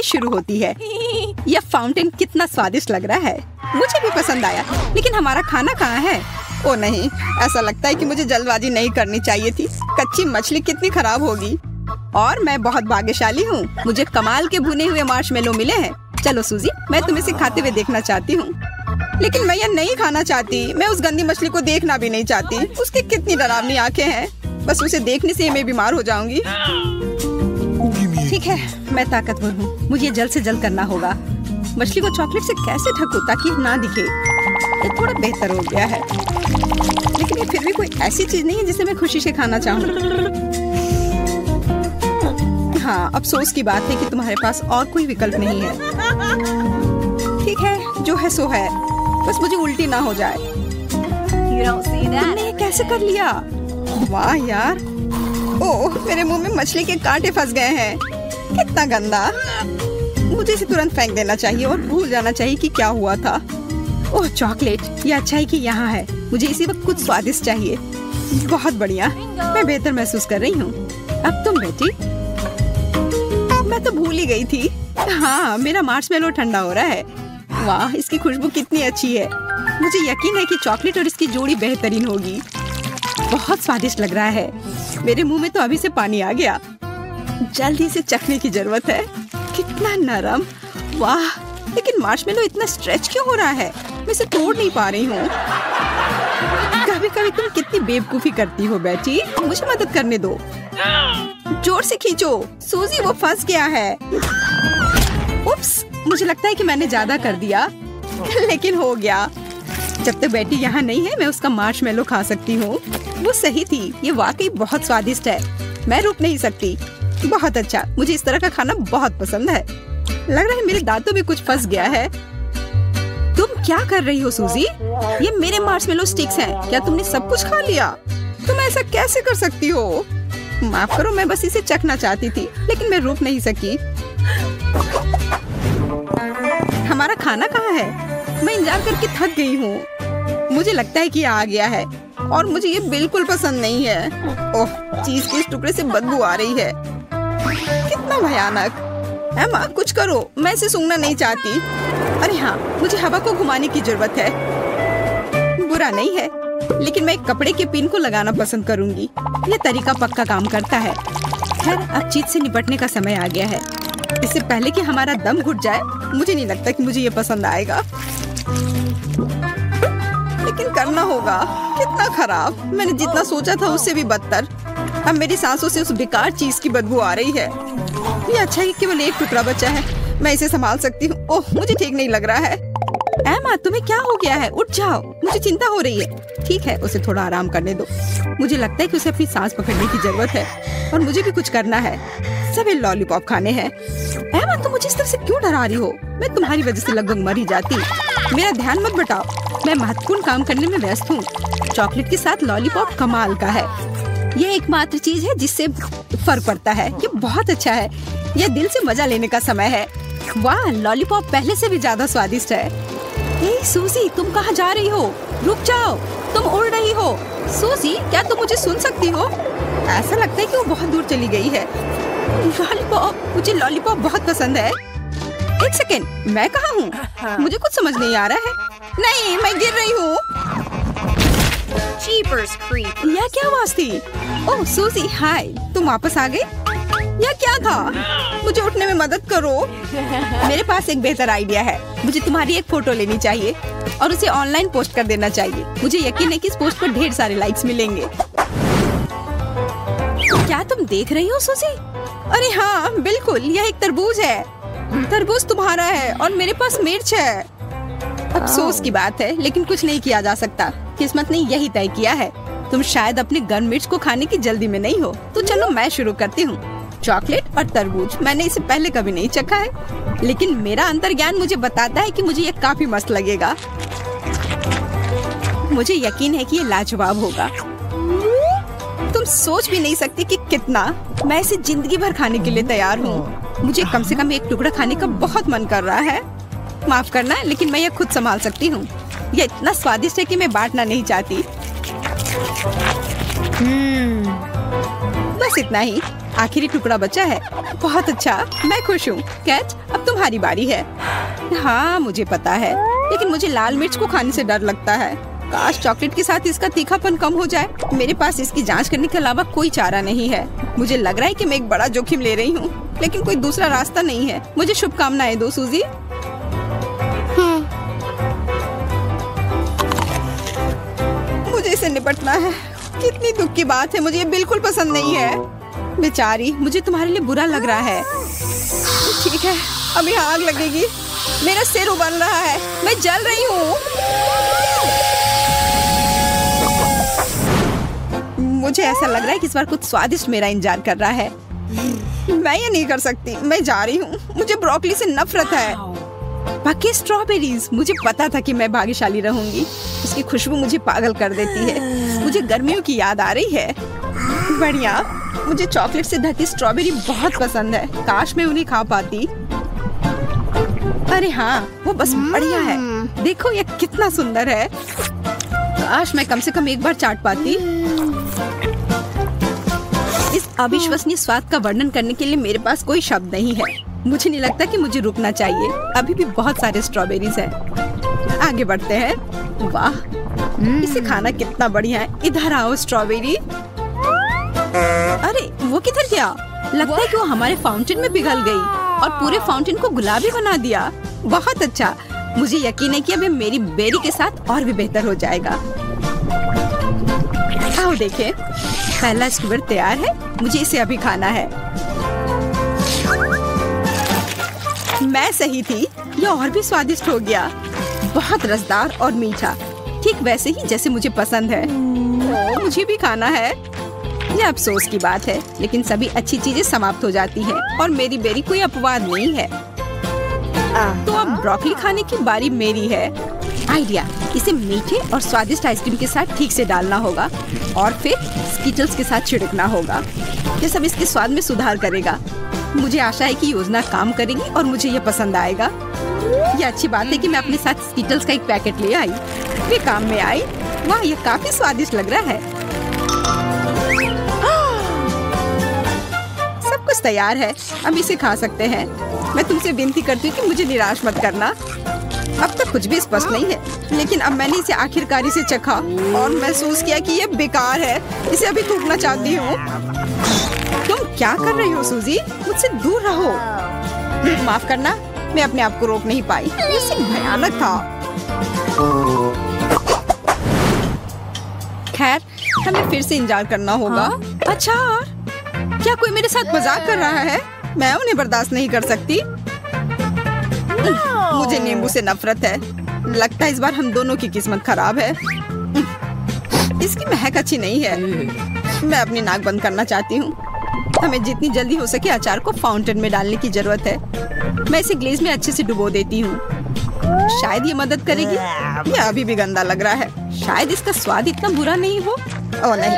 शुरू होती है। यह फाउंटेन कितना स्वादिष्ट लग रहा है, मुझे भी पसंद आया। लेकिन हमारा खाना कहाँ है? ओ नहीं, ऐसा लगता है कि मुझे जल्दबाजी नहीं करनी चाहिए थी। कच्ची मछली कितनी खराब होगी। और मैं बहुत भाग्यशाली हूँ, मुझे कमाल के भुने हुए मार्शमेलो मिले हैं। चलो सूजी, मैं तुम्हें इसे खाते हुए देखना चाहती हूँ। लेकिन मैं यह नहीं खाना चाहती। मैं उस गंदी मछली को देखना भी नहीं चाहती। उसकी कितनी डरावनी आंखें हैं। बस उसे देखने से मैं बीमार हो जाऊंगी। ठीक है, मैं ताकतवर हूँ, मुझे जल्द से जल्द करना होगा। मछली को चॉकलेट से कैसे ढकूं ताकि ना दिखे। ये थोड़ा बेहतर हो गया है, लेकिन ये फिर भी कोई ऐसी चीज नहीं है जिसे मैं खुशी से खाना चाहूँ। हाँ, अफसोस की बात है कि तुम्हारे पास और कोई विकल्प नहीं है। ठीक है, जो है सो है, बस मुझे उल्टी ना हो जाए। तुमने ये कैसे कर लिया? वाह यार, ओह मेरे मुंह में मछली के कांटे फंस गए हैं। कितना गंदा। मुझे इसे तुरंत फेंक देना चाहिए और भूल जाना चाहिए कि क्या हुआ था। ओह चॉकलेट, ये अच्छा है कि यहाँ है। मुझे इसी वक्त कुछ स्वादिष्ट चाहिए। बहुत बढ़िया, मैं बेहतर महसूस कर रही हूँ। अब तुम बेटी। मैं तो भूल ही गई थी। हाँ, मेरा मार्शमेलो ठंडा हो रहा है। वाह, इसकी खुशबू कितनी अच्छी है। मुझे यकीन है कि चॉकलेट और इसकी जोड़ी बेहतरीन होगी। बहुत स्वादिष्ट लग रहा है। मेरे मुंह में तो अभी से पानी आ गया। जल्दी से चखने की जरूरत है। कितना नरम। वाह, लेकिन मार्शमेलो इतना स्ट्रेच क्यों हो रहा है? मैं इसे तोड़ नहीं पा रही हूँ। कभी कभी तुम कितनी बेवकूफी करती हो बेटी। मुझे मदद करने दो। जोर से खींचो सूजी, वो फंस गया है। उप्स, मुझे लगता है कि मैंने ज्यादा कर दिया, लेकिन हो गया। जब तक बेटी यहाँ नहीं है, मैं उसका मार्शमेलो खा सकती हूँ। वो सही थी, ये वाकई बहुत स्वादिष्ट है। मैं रुक नहीं सकती। बहुत अच्छा, मुझे इस तरह का खाना बहुत पसंद है। लग रहा है मेरे दांतों में कुछ फंस गया है। तुम क्या कर रही हो सूजी? ये मेरे मार्शमेलो स्टिक्स हैं। क्या तुमने सब कुछ खा लिया? तुम ऐसा कैसे कर सकती हो? माफ करो, मैं बस इसे चखना चाहती थी, लेकिन मैं रुक नहीं सकी। हमारा खाना कहाँ है? मैं इंतजार करके थक गई हूँ। मुझे लगता है कि ये आ गया है और मुझे ये बिल्कुल पसंद नहीं है। ओह, चीज के इस टुकड़े से बदबू आ रही है। कितना भयानक। एमा, कुछ करो, मैं इसे सूंघना नहीं चाहती। अरे हाँ, मुझे हवा को घुमाने की जरूरत है। बुरा नहीं है, लेकिन मैं एक कपड़े के पिन को लगाना पसंद करूंगी। ये तरीका पक्का काम करता है। खैर, अब चीज से निपटने का समय आ गया है। इससे पहले कि हमारा दम घुट जाए, मुझे नहीं लगता कि मुझे ये पसंद आएगा, लेकिन करना होगा। कितना खराब। मैंने जितना सोचा था उससे भी बदतर। अब मेरी सांसों से उस बेकार चीज की बदबू आ रही है। ये अच्छा है कि केवल एक टुकड़ा बचा है, मैं इसे संभाल सकती हूँ। ओह, मुझे ठीक नहीं लग रहा है। एमा, तुम्हें क्या हो गया है? उठ जाओ, मुझे चिंता हो रही है। ठीक है, उसे थोड़ा आराम करने दो। मुझे लगता है कि उसे अपनी सांस पकड़ने की जरूरत है और मुझे भी कुछ करना है। सभी लॉलीपॉप खाने हैं। एमा, तुम मुझे इस तरह से क्यों डरा रही हो? मैं तुम्हारी वजह से लगभग मर ही जाती। मेरा ध्यान मत बटाओ, मैं महत्वपूर्ण काम करने में व्यस्त हूँ। चॉकलेट के साथ लॉलीपॉप कमाल का है। ये एकमात्र चीज है जिससे फर्क पड़ता है। ये बहुत अच्छा है। यह दिल से मजा लेने का समय है। वाह, लॉलीपॉप पहले से भी ज्यादा स्वादिष्ट है। ए सूजी, तुम कहाँ जा रही हो? रुक जाओ, तुम उड़ रही हो। सूजी, क्या तुम मुझे सुन सकती हो? ऐसा लगता है कि वो बहुत दूर चली गई है। लॉलीपॉप, मुझे लॉलीपॉप बहुत पसंद है। एक सेकेंड, मैं कहाँ हूँ? मुझे कुछ समझ नहीं आ रहा है। नहीं, मैं गिर रही हूँ। यह क्या आवाज थी? ओह सूजी, हाय, तुम वापस आ गए? यह क्या था? मुझे उठने में मदद करो। मेरे पास एक बेहतर आइडिया है। मुझे तुम्हारी एक फोटो लेनी चाहिए और उसे ऑनलाइन पोस्ट कर देना चाहिए। मुझे यकीन है कि इस पोस्ट पर ढेर सारे लाइक्स मिलेंगे। क्या तुम देख रही हो सूजी? अरे हाँ, बिल्कुल, यह एक तरबूज है। तरबूज तुम्हारा है और मेरे पास मिर्च है। अफसोस की बात है, लेकिन कुछ नहीं किया जा सकता। किस्मत ने यही तय किया है। तुम शायद अपने गन मिर्च को खाने की जल्दी में नहीं हो, तो चलो मैं शुरू करती हूँ। चॉकलेट और तरबूज, मैंने इसे पहले कभी नहीं चखा है, लेकिन मेरा अंतर्ज्ञान मुझे बताता है कि मुझे ये काफी मस्त लगेगा। मुझे यकीन है कि ये लाजवाब होगा। तुम सोच भी नहीं सकती कि कितना। मैं इसे जिंदगी भर खाने के लिए तैयार हूँ। मुझे कम से कम एक टुकड़ा खाने का बहुत मन कर रहा है। माफ करना, लेकिन मैं ये खुद संभाल सकती हूँ। ये इतना स्वादिष्ट है कि मैं बांटना नहीं चाहती। बस इतना ही। आखिरी टुकड़ा बचा है। बहुत अच्छा, मैं खुश हूँ। कैट, अब तुम्हारी बारी है। हाँ मुझे पता है, लेकिन मुझे लाल मिर्च को खाने से डर लगता है। काश चॉकलेट के साथ इसका तीखापन कम हो जाए। मेरे पास इसकी जांच करने के अलावा कोई चारा नहीं है। मुझे लग रहा है कि मैं एक बड़ा जोखिम ले रही हूँ, लेकिन कोई दूसरा रास्ता नहीं है। मुझे शुभकामनाएं दो सूजी। मुझे इसे निपटना है। कितनी दुख की बात है, मुझे ये बिल्कुल पसंद नहीं है। बेचारी, मुझे तुम्हारे लिए बुरा लग रहा है। ठीक है, अभी आग लगेगी। मेरा सिर उबल रहा है, मैं जल रही हूँ। मुझे ऐसा लग रहा है कि इस बार कुछ स्वादिष्ट मेरा इंतजार कर रहा है। मैं ये नहीं कर सकती, मैं जा रही हूँ। मुझे ब्रोकली से नफरत है। बाकी स्ट्रॉबेरीज, मुझे पता था कि मैं भाग्यशाली रहूंगी। उसकी खुशबू मुझे पागल कर देती है। मुझे गर्मियों की याद आ रही है। बढ़िया, मुझे चॉकलेट से ढकी स्ट्रॉबेरी बहुत पसंद है। काश मैं उन्हें खा पाती। अरे हाँ, वो बस बढ़िया है। देखो ये कितना सुंदर है। काश मैं कम से कम एक बार चाट पाती। इस अविश्वसनीय स्वाद का वर्णन करने के लिए मेरे पास कोई शब्द नहीं है। मुझे नहीं लगता कि मुझे रुकना चाहिए। अभी भी बहुत सारे स्ट्रॉबेरीज हैं। आगे बढ़ते हैं। वाह, इसे खाना कितना बढ़िया है। इधर आओ स्ट्रॉबेरी। अरे वो किधर गया? लगता है कि वो हमारे फाउंटेन में पिघल गई और पूरे फाउंटेन को गुलाबी बना दिया। बहुत अच्छा, मुझे यकीन है कि अब मेरी बेरी के साथ और भी बेहतर हो जाएगा। आओ देखें, पहला स्क्वायर तैयार है। मुझे इसे अभी खाना है। मैं सही थी, यह और भी स्वादिष्ट हो गया। बहुत रसदार और मीठा, ठीक वैसे ही जैसे मुझे पसंद है। मुझे भी खाना है। यह अफसोस की बात है, लेकिन सभी अच्छी चीजें समाप्त हो जाती हैं और मेरी बेरी कोई अपवाद नहीं है। तो अब ब्रोकली खाने की बारी मेरी है। आइडिया, इसे मीठे और स्वादिष्ट आइसक्रीम के साथ ठीक से डालना होगा और फिर स्कीटल्स के साथ छिड़कना होगा। ये सब इसके स्वाद में सुधार करेगा। मुझे आशा है कि योजना काम करेगी और मुझे ये पसंद आएगा। ये अच्छी बात है कि मैं अपने साथ स्कीटल्स का एक पैकेट ले आई। ये काम में आई। वाह, ये काफी स्वादिष्ट लग रहा है। सब कुछ तैयार है, अब इसे खा सकते हैं। मैं तुमसे विनती करती हूँ कि मुझे निराश मत करना। अब तक कुछ भी स्पष्ट नहीं है, लेकिन अब मैंने इसे आखिरकार से चखा और महसूस किया कि ये बेकार है। इसे अभी थूकना चाहती हूँ। तुम क्या कर रही हो सूजी? मुझसे दूर रहो। माफ करना, मैं अपने आप को रोक नहीं पाई। ये सिर्फ भयानक था। खैर, हमें फिर से इंतजार करना होगा। अच्छा, क्या कोई मेरे साथ मजाक कर रहा है? मैं उन्हें बर्दाश्त नहीं कर सकती। मुझे नींबू से नफरत है। लगता है इस बार हम दोनों की किस्मत खराब है। इसकी महक अच्छी नहीं है। मैं अपनी नाक बंद करना चाहती हूँ। हमें जितनी जल्दी हो सके अचार को फाउंटेन में डालने की जरूरत है। मैं इसे ग्लेज में अच्छे से डुबो देती हूँ। शायद ये मदद करेगी। यह अभी भी गंदा लग रहा है। शायद इसका स्वाद इतना बुरा नहीं हो। ओह नहीं,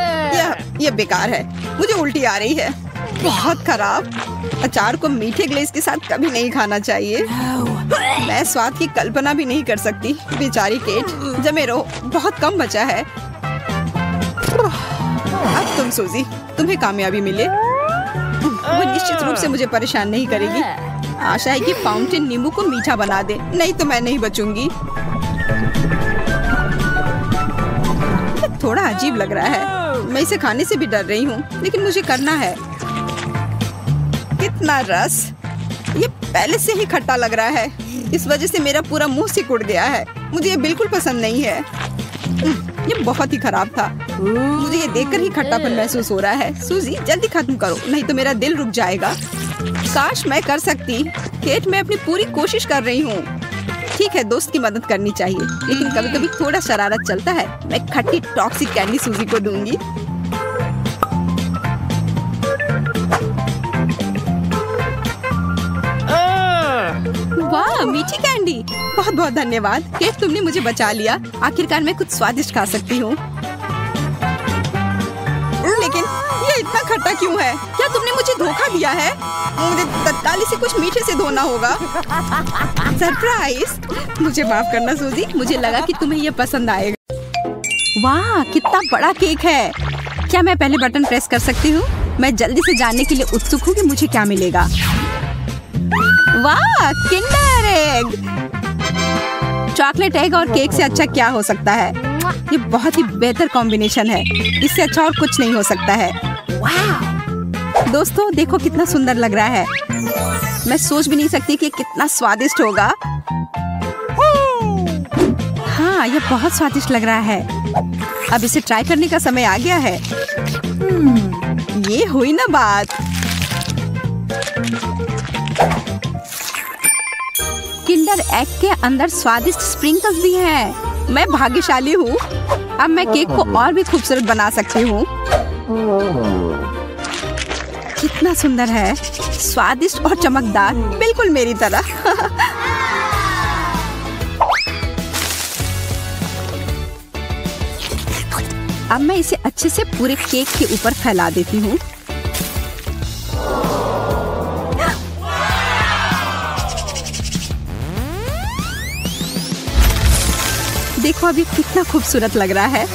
यह बेकार है। मुझे उल्टी आ रही है। बहुत खराब। अचार को मीठे ग्लेज के साथ कभी नहीं खाना चाहिए। मैं स्वाद की कल्पना भी नहीं कर सकती। बेचारी केट, जमे रहो, बहुत कम बचा है। अब तुम सूजी, तुम्हें कामयाबी मिले। वो निश्चित रूप से मुझे परेशान नहीं करेगी। आशा है कि फाउंटेन नींबू को मीठा बना दे, नहीं तो मैं नहीं बचूंगी। थोड़ा अजीब लग रहा है। मैं इसे खाने से भी डर रही हूँ, लेकिन मुझे करना है। कितना रस! ये पहले से ही खट्टा लग रहा है। इस वजह से मेरा पूरा मुंह सिकुड़ गया है। मुझे ये बिल्कुल पसंद नहीं है। ये बहुत ही खराब था। मुझे ये देखकर ही खट्टापन महसूस हो रहा है। सूजी, जल्दी खत्म करो, नहीं तो मेरा दिल रुक जाएगा। काश मैं कर सकती। केट, मैं अपनी पूरी कोशिश कर रही हूँ। ठीक है, दोस्त की मदद करनी चाहिए, लेकिन कभी कभी थोड़ा शरारत चलता है। मैं खट्टी टॉक्सिक कैंडी सूजी को दूंगी। वाह, मीठी कैंडी! बहुत बहुत धन्यवाद केट, तुमने मुझे बचा लिया। आखिरकार मैं कुछ स्वादिष्ट खा सकती हूँ। लेकिन ये इतना खट्टा क्यों है? क्या तुमने मुझे धोखा दिया है? मुझे तत्काल इसे कुछ मीठे से धोना होगा। सरप्राइज! मुझे माफ करना सूजी, मुझे लगा कि तुम्हें ये पसंद आएगा। वाह, कितना बड़ा केक है! क्या मैं पहले बटन प्रेस कर सकती हूँ? मैं जल्दी से जानने के लिए उत्सुक हूँ कि मुझे क्या मिलेगा। वाह, किंडर एग! चॉकलेट एग और केक से अच्छा क्या हो सकता है? ये बहुत ही बेहतर कॉम्बिनेशन है। इससे अच्छा और कुछ नहीं हो सकता है। दोस्तों देखो कितना सुंदर लग रहा है। मैं सोच भी नहीं सकती कि कितना स्वादिष्ट होगा। हाँ, ये बहुत स्वादिष्ट लग रहा है। अब इसे ट्राई करने का समय आ गया है। ये हुई ना बात। किंडर एग के अंदर स्वादिष्ट स्प्रिंकल्स भी हैं। मैं भाग्यशाली हूँ। अब मैं केक को और भी खूबसूरत बना सकती हूँ। कितना सुंदर है, स्वादिष्ट और चमकदार, बिल्कुल मेरी तरह। अब मैं इसे अच्छे से पूरे केक के ऊपर फैला देती हूँ। देखो अभी कितना खूबसूरत लग रहा है।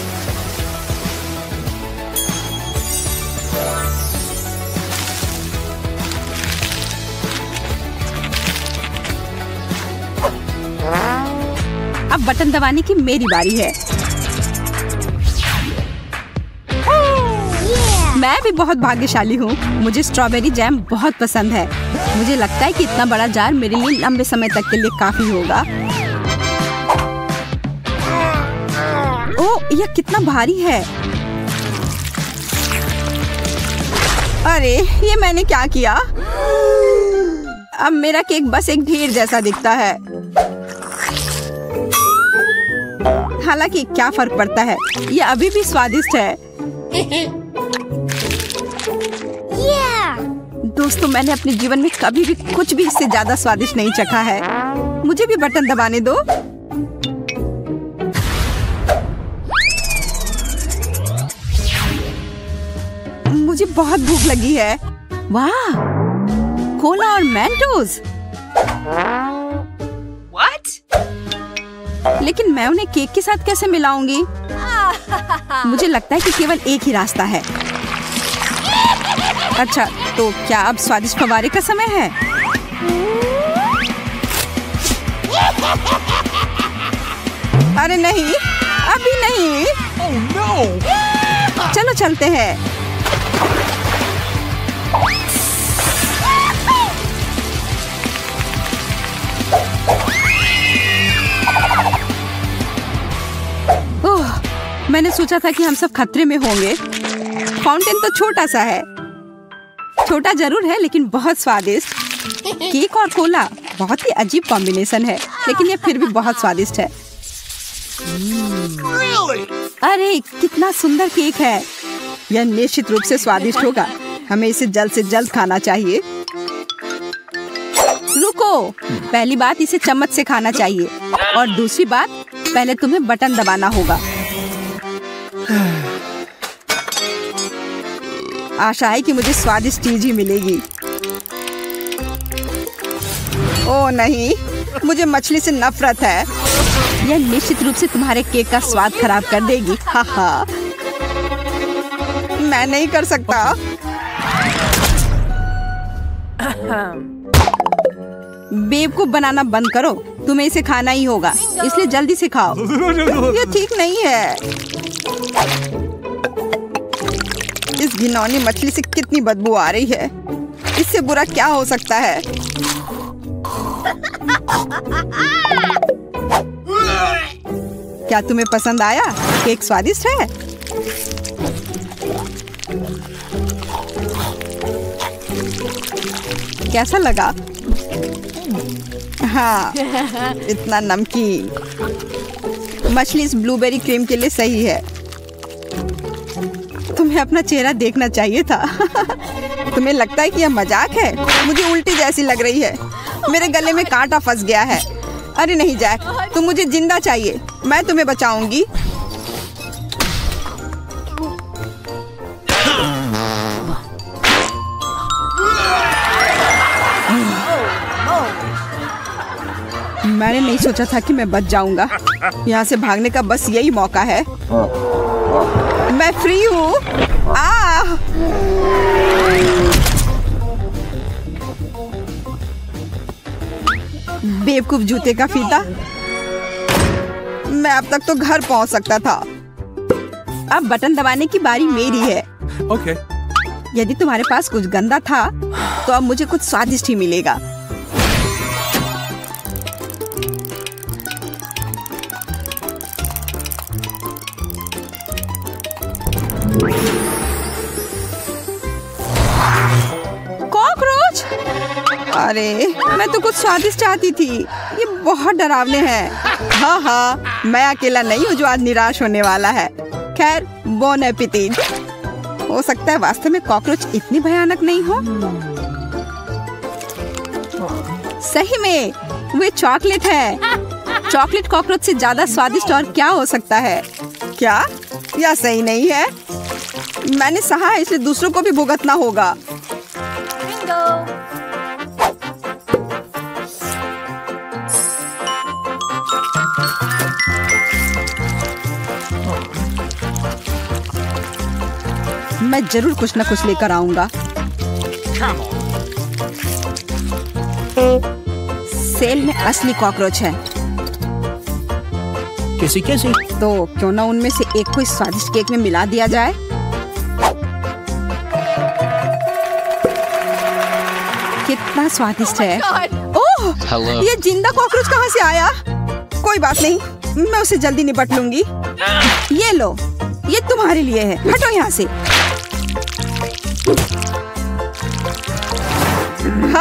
अब बटन दबाने की मेरी बारी है। मैं भी बहुत भाग्यशाली हूँ। मुझे स्ट्रॉबेरी जैम बहुत पसंद है। मुझे लगता है कि इतना बड़ा जार मेरे लिए लंबे समय तक के लिए काफी होगा। ओह, यह कितना भारी है। अरे, ये मैंने क्या किया? अब मेरा केक बस एक ढेर जैसा दिखता है। हालांकि क्या फर्क पड़ता है, ये अभी भी स्वादिष्ट है। दोस्तों मैंने अपने जीवन में कभी भी कुछ भी इससे ज्यादा स्वादिष्ट नहीं चखा है। मुझे भी बटन दबाने दो। मुझे बहुत भूख लगी है। वाह, कोला और मेंटोस। लेकिन मैं उन्हें केक के साथ कैसे मिलाऊंगी? मुझे लगता है कि केवल एक ही रास्ता है। अच्छा, तो क्या अब स्वादिष्ट फव्वारे का समय है? अरे नहीं, अभी नहीं। Oh, no! चलो चलते हैं। ओह, मैंने सोचा था कि हम सब खतरे में होंगे। फाउंटेन तो छोटा सा है। छोटा जरूर है लेकिन बहुत स्वादिष्ट। केक और कोला बहुत ही अजीब कॉम्बिनेशन है, लेकिन ये फिर भी बहुत स्वादिष्ट है। अरे कितना सुंदर केक है। यह निश्चित रूप से स्वादिष्ट होगा। हमें इसे जल्द से जल्द खाना चाहिए। रुको, पहली बात इसे चम्मच से खाना चाहिए और दूसरी बात पहले तुम्हें बटन दबाना होगा। आशा है कि मुझे स्वादिष्ट चीज ही मिलेगी। ओह नहीं, मुझे मछली से नफरत है। यह निश्चित रूप से तुम्हारे केक का स्वाद खराब कर देगी। हा हा, मैं नहीं कर सकता। बेवकूफ बनाना बंद करो। तुम्हें इसे खाना ही होगा, इसलिए जल्दी से खाओ। ये ठीक नहीं है। इस घिनौनी मछली से कितनी बदबू आ रही है। इससे बुरा क्या हो सकता है? क्या तुम्हें पसंद आया? केक स्वादिष्ट है। कैसा लगा? हाँ, इतना नमकीन। मछली इस ब्लूबेरी क्रीम के लिए सही है। तुम्हें अपना चेहरा देखना चाहिए था। तुम्हें लगता है कि यह मजाक है? मुझे उल्टी जैसी लग रही है। मेरे गले में कांटा फंस गया है। अरे नहीं जैक, तुम मुझे जिंदा चाहिए। मैं तुम्हें बचाऊंगी। मैंने नहीं सोचा था कि मैं बच जाऊंगा। यहाँ से भागने का बस यही मौका है। मैं फ्री हूँ। बेवकूफ जूते का फीता। मैं अब तक तो घर पहुँच सकता था। अब बटन दबाने की बारी मेरी है। Okay. यदि तुम्हारे पास कुछ गंदा था तो अब मुझे कुछ स्वादिष्ट ही मिलेगा। कॉकरोच! अरे मैं तो कुछ स्वादिष्ट चाहती थी। ये बहुत डरावने हैं। हाँ हाँ, मैं अकेला नहीं हूँ जो आज निराश होने वाला है। खैर, बोन एपेटिट। हो सकता है वास्तव में कॉकरोच इतनी भयानक नहीं हो। सही में वे चॉकलेट है। चॉकलेट कॉकरोच से ज्यादा स्वादिष्ट और क्या हो सकता है? क्या यह सही नहीं है? मैंने सहा है, इसलिए दूसरों को भी भुगतना होगा। मैं जरूर कुछ न कुछ लेकर आऊंगा। सेल में असली कॉकरोच है। कैसी? तो क्यों ना उनमें से एक को इस स्वादिष्ट केक में मिला दिया जाए। कितना स्वादिष्ट है। ओह, ये जिंदा कॉकरोच कहाँ से आया? कोई बात नहीं, मैं उसे जल्दी निपट लूंगी। ये लो, ये तुम्हारे लिए है। हटो यहाँ से।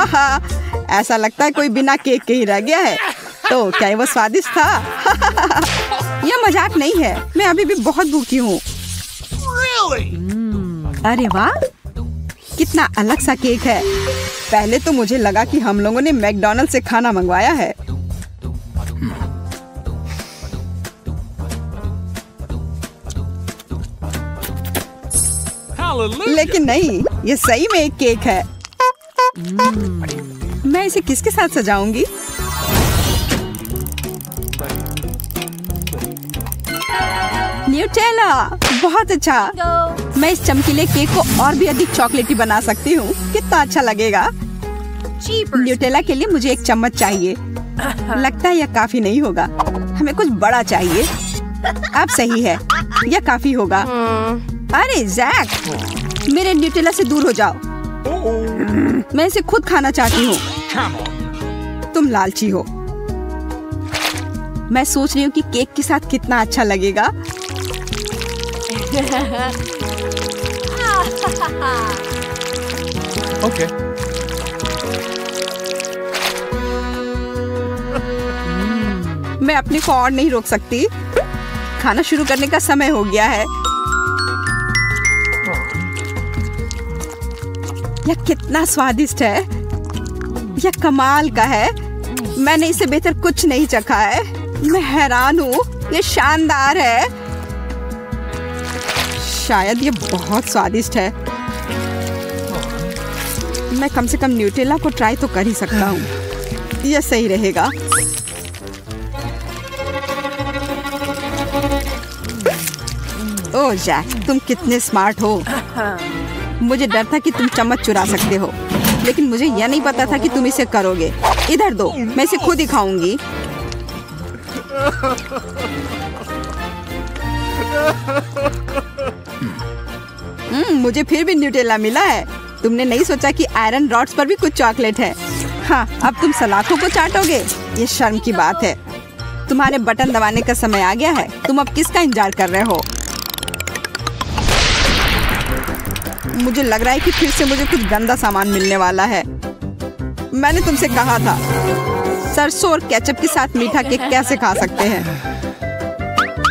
हाँ, ऐसा लगता है कोई बिना केक के ही रह गया है। तो क्या वो स्वादिष्ट था? यह मजाक नहीं है, मैं अभी भी बहुत भूखी हूँ। अरे वाह, कितना अलग सा केक है। पहले तो मुझे लगा कि हम लोगों ने मैकडॉनल्ड से खाना मंगवाया है। लेकिन नहीं, ये सही में एक केक है। मैं इसे किसके साथ सजाऊंगी? न्यूटेला, बहुत अच्छा। मैं इस चमकीले केक को और भी अधिक चॉकलेटी बना सकती हूँ। कितना अच्छा लगेगा। न्यूटेला के लिए मुझे एक चम्मच चाहिए। लगता है यह काफी नहीं होगा, हमें कुछ बड़ा चाहिए। अब सही है, यह काफी होगा। अरे जैक, मेरे न्यूटेला से दूर हो जाओ। मैं इसे खुद खाना चाहती हूँ। तुम लालची हो। मैं सोच रही हूँ कि केक के साथ कितना अच्छा लगेगा। Okay. मैं अपने को और नहीं रोक सकती। खाना शुरू करने का समय हो गया है। यह कितना स्वादिष्ट है। यह कमाल का है। मैंने इसे बेहतर कुछ नहीं चखा है। मैं हैरान हूँ, ये शानदार है। शायद ये बहुत स्वादिष्ट है। मैं कम से कम न्यूटेला को ट्राई तो कर ही सकता हूँ। यह सही रहेगा। ओह जैक, तुम कितने स्मार्ट हो। मुझे डर था कि तुम चम्मच चुरा सकते हो, लेकिन मुझे यह नहीं पता था कि तुम इसे करोगे। इधर दो, मैं इसे खुद ही खाऊंगी। मुझे फिर भी न्यूटेला मिला है। तुमने नहीं सोचा कि आयरन रॉड्स पर भी कुछ चॉकलेट है। हाँ, अब तुम सलाखों को चाटोगे? ये शर्म की बात है। तुम्हारे बटन दबाने का समय आ गया है। तुम अब किसका इंतजार कर रहे हो? मुझे लग रहा है कि फिर से मुझे कुछ गंदा सामान मिलने वाला है। मैंने तुमसे कहा था, सरसों और केचप के साथ मीठा केक कैसे खा सकते हैं।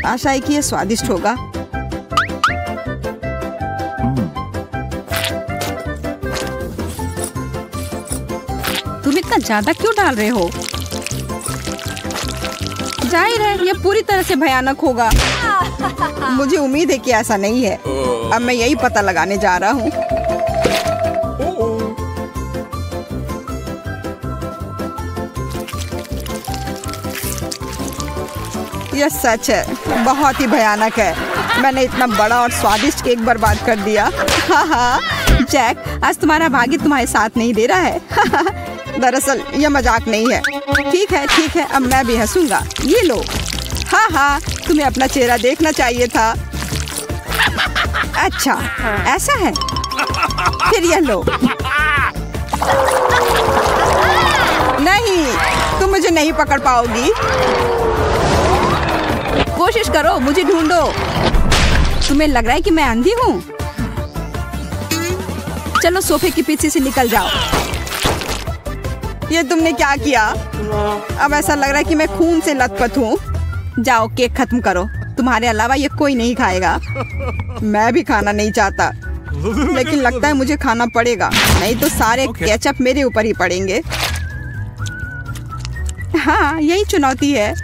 आशा है कि यह स्वादिष्ट होगा। तुम इतना ज्यादा क्यों डाल रहे हो? जाहिर है यह पूरी तरह से भयानक होगा। मुझे उम्मीद है कि ऐसा नहीं है। अब मैं यही पता लगाने जा रहा हूँ। यह सच है, बहुत ही भयानक है। मैंने इतना बड़ा और स्वादिष्ट केक बर्बाद कर दिया। हाँ, जैक, आज तुम्हारा भाग्य तुम्हारे साथ नहीं दे रहा है। दरअसल यह मजाक नहीं है। ठीक है, अब मैं भी हंसूंगा। ये लो। हाँ, तुम्हें अपना चेहरा देखना चाहिए था। अच्छा, ऐसा है? फिर यह लो। नहीं, तुम मुझे नहीं पकड़ पाओगी। कोशिश करो, मुझे ढूंढो। तुम्हें लग रहा है कि मैं अंधी हूँ? चलो सोफे के पीछे से निकल जाओ। ये तुमने क्या किया? अब ऐसा लग रहा है कि मैं खून से लथपथ हूँ। जाओ, केक खत्म करो। तुम्हारे अलावा ये कोई नहीं खाएगा। मैं भी खाना नहीं चाहता, लेकिन लगता है मुझे खाना पड़ेगा, नहीं तो सारे केचप मेरे ऊपर ही पड़ेंगे। हाँ, यही चुनौती है।